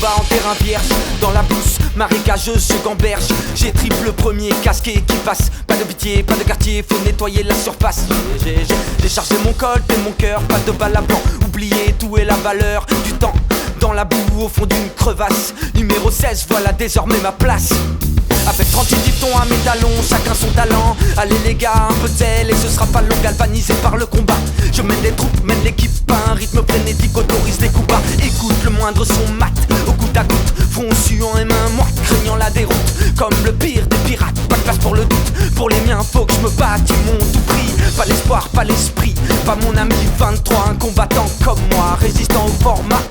combat en terrain vierge. Dans la bourse marécageuse je gamberge. J'ai triple premier casqué qui passe. Pas de pitié, pas de quartier, faut nettoyer la surface. J'ai chargé mon col et mon cœur, pas de balle à blanc. Oubliez tout et la valeur du temps. Dans la boue au fond d'une crevasse. Numéro 16, voilà désormais ma place. Avec 38 diptons à mes talons, chacun son talent. Allez les gars, un peu de zèle et ce sera pas long, galvanisé par le combat. Je mène les troupes, mène l'équipe, un rythme frénétique autorise les coups bas. Écoute le moindre son mat, au goutte à goutte, front suant et main moite, craignant la déroute. Comme le pire des pirates, pas de place pour le doute. Pour les miens, faut que je me batte, ils m'ont tout pris. Pas l'espoir, pas l'esprit, pas mon ami 23, un combattant comme moi, résistant au format.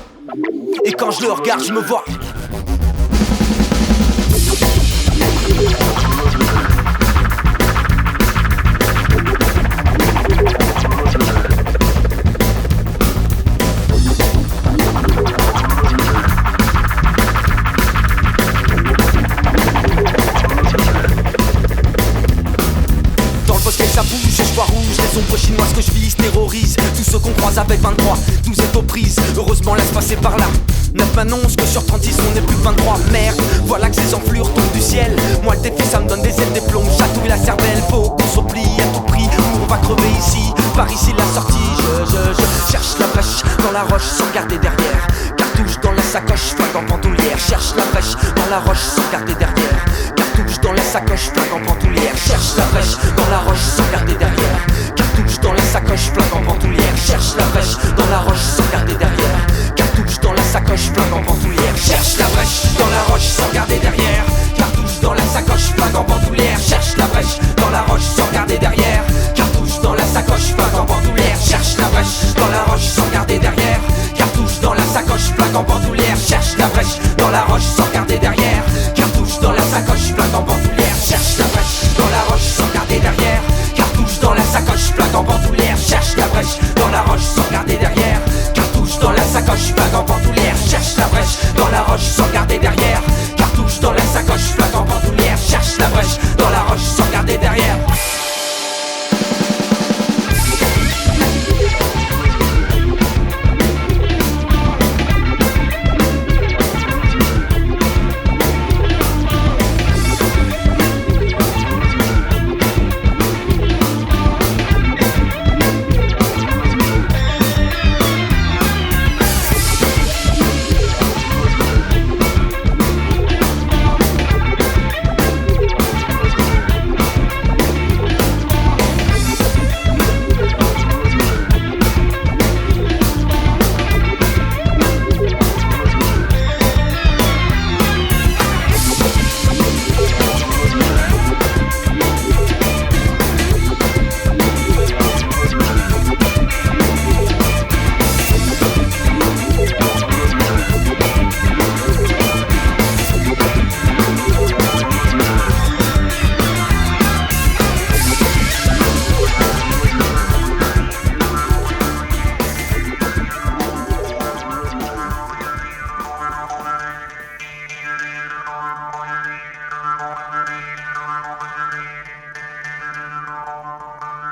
Et quand je le regarde, je me vois. Ça bouge, je vois rouge, les ombres chinoises que je vise terrorisent tous ceux qu'on croise avec 23, nous est aux prises. Heureusement laisse passer par là. 9 m'annonce que sur 36 on n'est plus que 23. Merde, voilà que ces enflures tombent du ciel. Moi le défi ça me donne des ailes, des plombs, chatouille la cervelle. Faut qu'on s'oublie à tout prix, ou on va crever ici. Par ici la sortie, je cherche la brèche dans la roche sans regarder derrière. Cartouche dans la sacoche, flingue en bandoulière. Cherche la brèche dans la roche sans regarder derrière. Cartouche dans la sacoche, flingue en bandoulière. Cherche la brèche dans la roche sans regarder derrière. Cartouche dans la sacoche, flingue en bandoulière. Cherche la brèche dans la roche sans regarder derrière. Cartouche dans la sacoche, flingue en bandoulière. Cherche la brèche dans la roche sans regarder derrière. Cartouche dans la sacoche, flingue en bandoulière. Cherche la brèche dans la roche sans regarder derrière. Cartouche dans la sacoche, flingue en bandoulière. Cherche la brèche dans la roche sans regarder derrière. Cartouche dans la sacoche, flingue en bandoulière. Cherche la brèche dans la roche sans regarder derrière. Cartouche dans la sacoche, flingue en bandoulière. Cherche la brèche dans la roche sans regarder derrière. Cartouche dans la sacoche, flingue en bandoulière. Cherche la brèche dans la roche sans regarder derrière. Cartouche dans la sacoche, flingue en bandoulière. Cherche la brèche dans la roche sans regarder derrière.